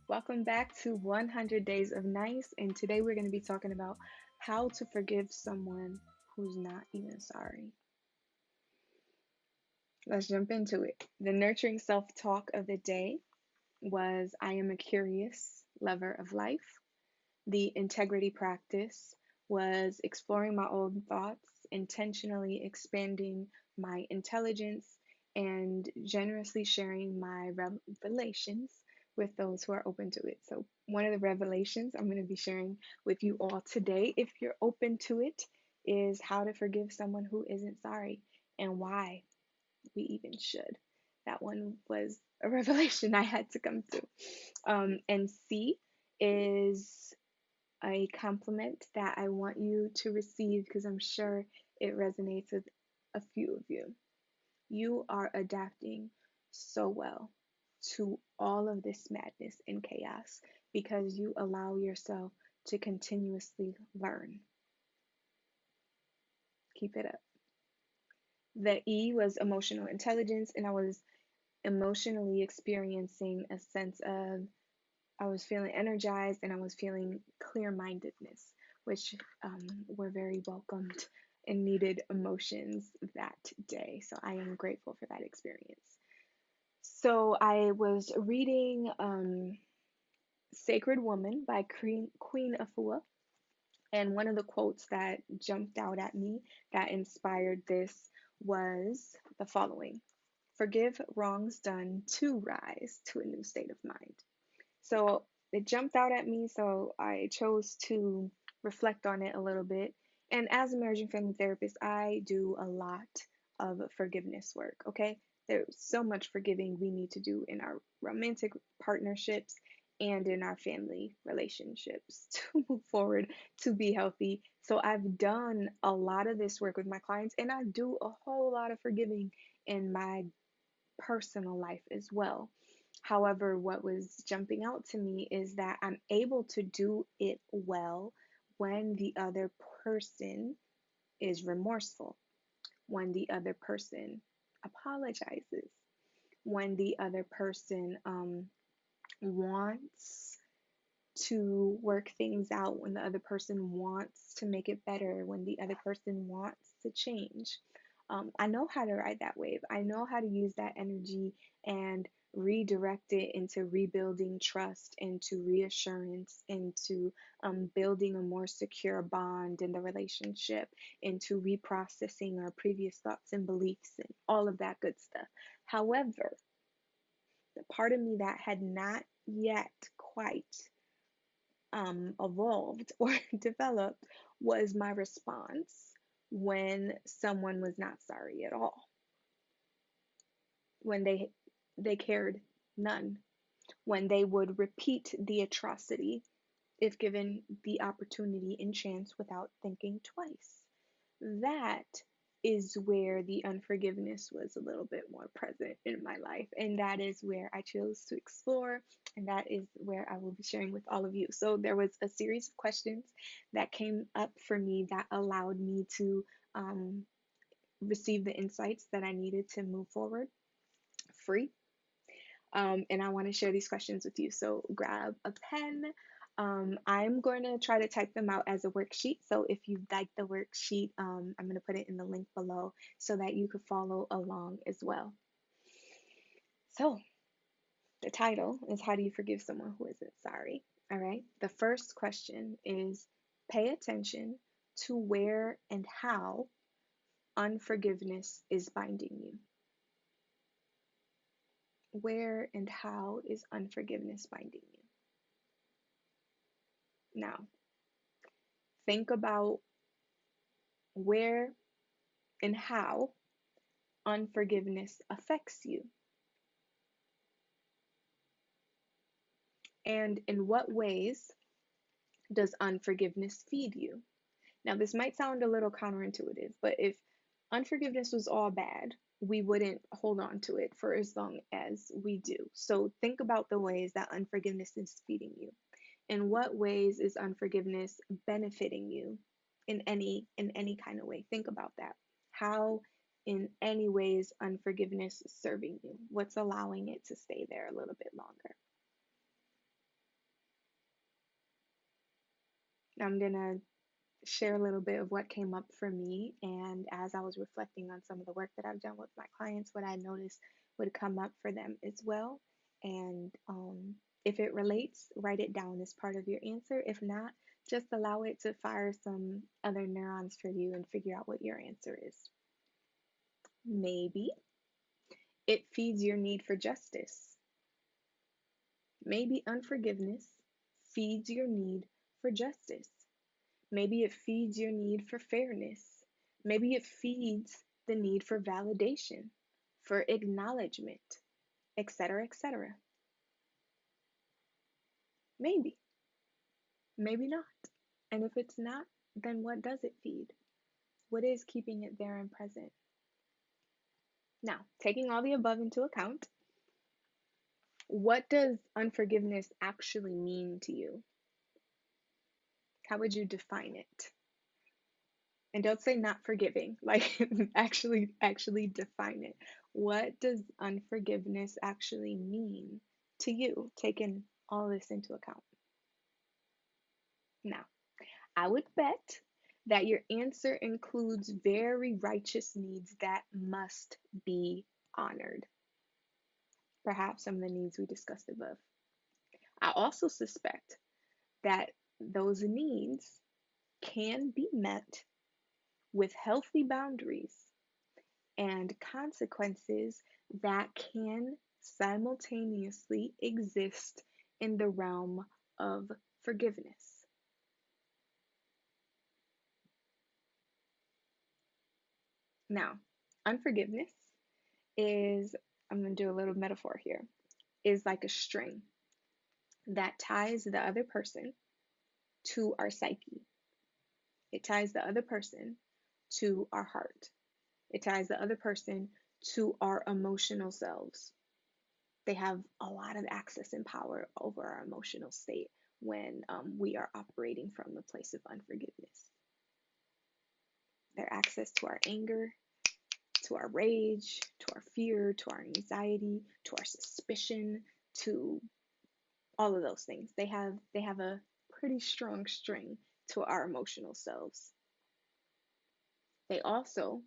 Welcome back to 100 Days of Nice, and today we're going to be talking about how to forgive someone who's not even sorry. Let's jump into it. The nurturing self talk of the day was I am a curious lover of life. The integrity practice was exploring my own thoughts, intentionally expanding my intelligence, and generously sharing my revelations with those who are open to it. So, one of the revelations I'm going to be sharing with you all today, if you're open to it, is how to forgive someone who isn't sorry and why we even should. That one was a revelation I had to come to. And C is a compliment that I want you to receive because I'm sure it resonates with a few of you. You are adapting so well to all of this madness and chaos because you allow yourself to continuously learn. Keep it up. The E was emotional intelligence, and I was emotionally experiencing a sense of I was feeling energized and I was feeling clear mindedness, which were very welcomed and needed emotions that day. So I am grateful for that experience. So I was reading Sacred Woman by Queen Afua. And one of the quotes that jumped out at me that inspired this was the following: Forgive wrongs done to rise to a new state of mind. So it jumped out at me, so I chose to reflect on it a little bit. And as a marriage and family therapist, I do a lot of forgiveness work, okay? There's so much forgiving we need to do in our romantic partnerships and in our family relationships to move forward, to be healthy. So I've done a lot of this work with my clients, and I do a whole lot of forgiving in my personal life as well. However, what was jumping out to me is that I'm able to do it well when the other person is remorseful, when the other person apologizes, when the other person wants to work things out, when the other person wants to make it better, when the other person wants to change. I know how to ride that wave. I know how to use that energy and redirect it into rebuilding trust, into reassurance, into building a more secure bond in the relationship, into reprocessing our previous thoughts and beliefs, and all of that good stuff. However, the part of me that had not yet quite evolved or developed was my response when someone was not sorry at all, when they cared none, when they would repeat the atrocity if given the opportunity and chance without thinking twice. That is where the unforgiveness was a little bit more present in my life. And that is where I chose to explore. And that is where I will be sharing with all of you. So there was a series of questions that came up for me that allowed me to receive the insights that I needed to move forward free. And I want to share these questions with you. So grab a pen. I'm going to try to type them out as a worksheet. So if you like the worksheet, I'm going to put it in the link below so that you could follow along as well. So the title is How Do You Forgive Someone Who Isn't Sorry? All right. The first question is pay attention to where and how unforgiveness is binding you. Where and how is unforgiveness binding you? Now, think about where and how unforgiveness affects you, and in what ways does unforgiveness feed you? Now, this might sound a little counterintuitive, but if unforgiveness was all bad, we wouldn't hold on to it for as long as we do. So think about the ways that unforgiveness is feeding you. In what ways is unforgiveness benefiting you in any kind of way? Think about that. How in any ways unforgiveness is serving you? What's allowing it to stay there a little bit longer? I'm going to share a little bit of what came up for me. And as I was reflecting on some of the work that I've done with my clients, what I noticed would come up for them as well. And if it relates, write it down as part of your answer. If not, just allow it to fire some other neurons for you and figure out what your answer is. Maybe it feeds your need for justice. Maybe unforgiveness feeds your need for justice. Maybe it feeds your need for fairness. Maybe it feeds the need for validation, for acknowledgement, etc., etc. Maybe, maybe not. And if it's not, then what does it feed? What is keeping it there and present? Now, taking all the above into account, what does unforgiveness actually mean to you? How would you define it? And don't say not forgiving, like actually define it. What does unforgiveness actually mean to you, taking all this into account? Now, I would bet that your answer includes very righteous needs that must be honored. Perhaps some of the needs we discussed above. I also suspect that those needs can be met with healthy boundaries and consequences that can simultaneously exist in the realm of forgiveness. Now, unforgiveness is, I'm going to do a little metaphor here, is like a string that ties the other person to our psyche. It ties the other person to our heart. It ties the other person to our emotional selves. They have a lot of access and power over our emotional state when we are operating from the place of unforgiveness. Their access to our anger, to our rage, to our fear, to our anxiety, to our suspicion, to all of those things. They have a pretty strong string to our emotional selves. They also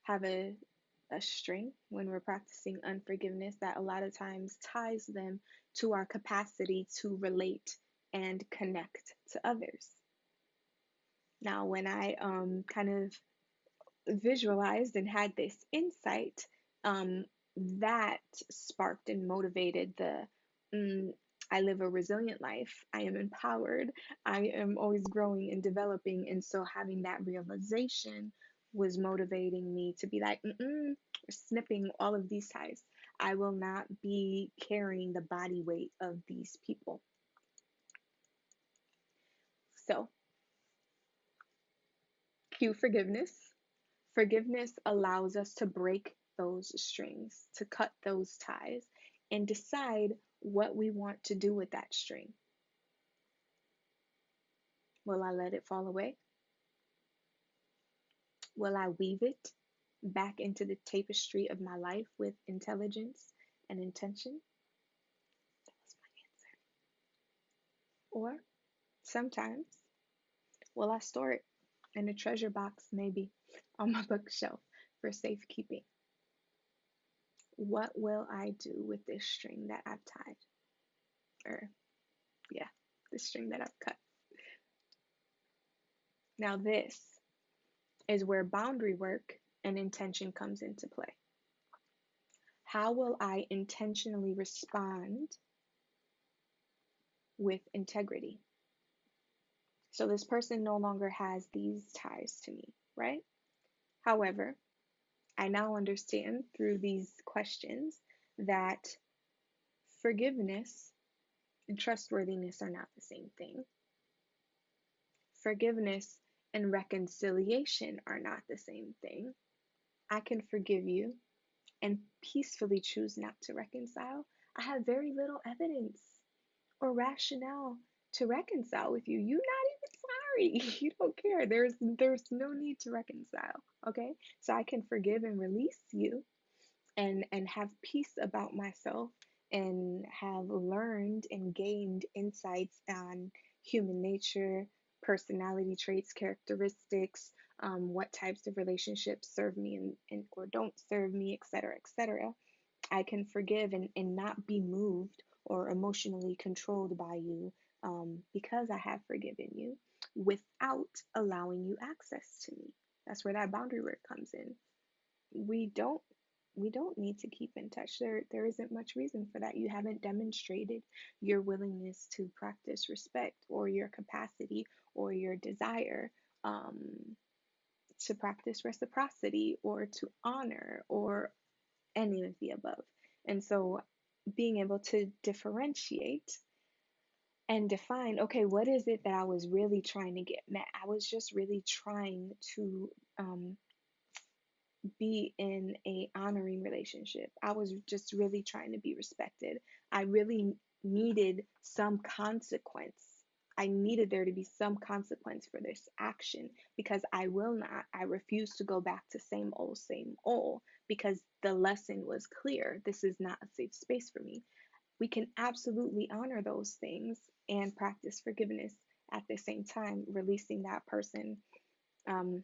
have a string when we're practicing unforgiveness that a lot of times ties them to our capacity to relate and connect to others. Now, when I kind of visualized and had this insight, that sparked and motivated the I live a resilient life. I am empowered. I am always growing and developing. And so having that realization was motivating me to be like, snipping all of these ties. I will not be carrying the body weight of these people. So, cue forgiveness. Forgiveness allows us to break those strings, to cut those ties, and decide what we want to do with that string. Will I let it fall away? Will I weave it back into the tapestry of my life with intelligence and intention? That was my answer. Or sometimes, will I store it in a treasure box, maybe on my bookshelf for safekeeping? What will I do with this string that I've tied? Or, yeah, the string that I've cut. Now, this is where boundary work and intention comes into play. How will I intentionally respond with integrity? So this person no longer has these ties to me, right? However, I now understand through these questions that forgiveness and trustworthiness are not the same thing. Forgiveness and reconciliation are not the same thing. I can forgive you and peacefully choose not to reconcile. I have very little evidence or rationale to reconcile with you. You're not even sorry. You don't care. There's no need to reconcile. Okay? So I can forgive and release you and have peace about myself and have learned and gained insights on human nature, personality traits, characteristics, what types of relationships serve me and or don't serve me, etc., etc. I can forgive and not be moved or emotionally controlled by you, because I have forgiven you without allowing you access to me. That's where that boundary work comes in. We don't we don't need to keep in touch. There isn't much reason for that. You haven't demonstrated your willingness to practice respect or your capacity or your desire, to practice reciprocity or to honor or any of the above. And so being able to differentiate and define, okay, what is it that I was really trying to get met? I was just really trying to, be in a honoring relationship. I was just really trying to be respected. I really needed some consequence. I needed there to be some consequence for this action because I refuse to go back to same old because the lesson was clear. This is not a safe space for me. We can absolutely honor those things and practice forgiveness at the same time, releasing that person, um,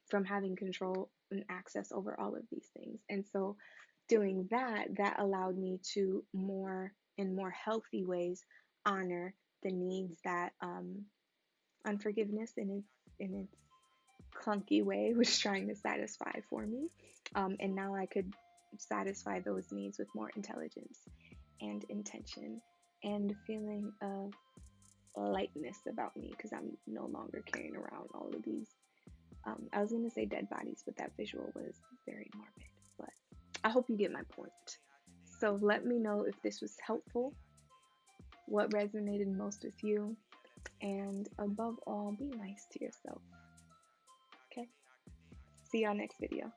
from having control and access over all of these things. And so doing that, that allowed me to more in more healthy ways honor the needs that, unforgiveness in its clunky way was trying to satisfy for me. And now I could satisfy those needs with more intelligence and intention and feeling of lightness about me because I'm no longer carrying around all of these, I was going to say dead bodies, but that visual was very morbid. But I hope you get my point. So let me know if this was helpful, what resonated most with you, and above all, be nice to yourself. Okay? See y'all next video.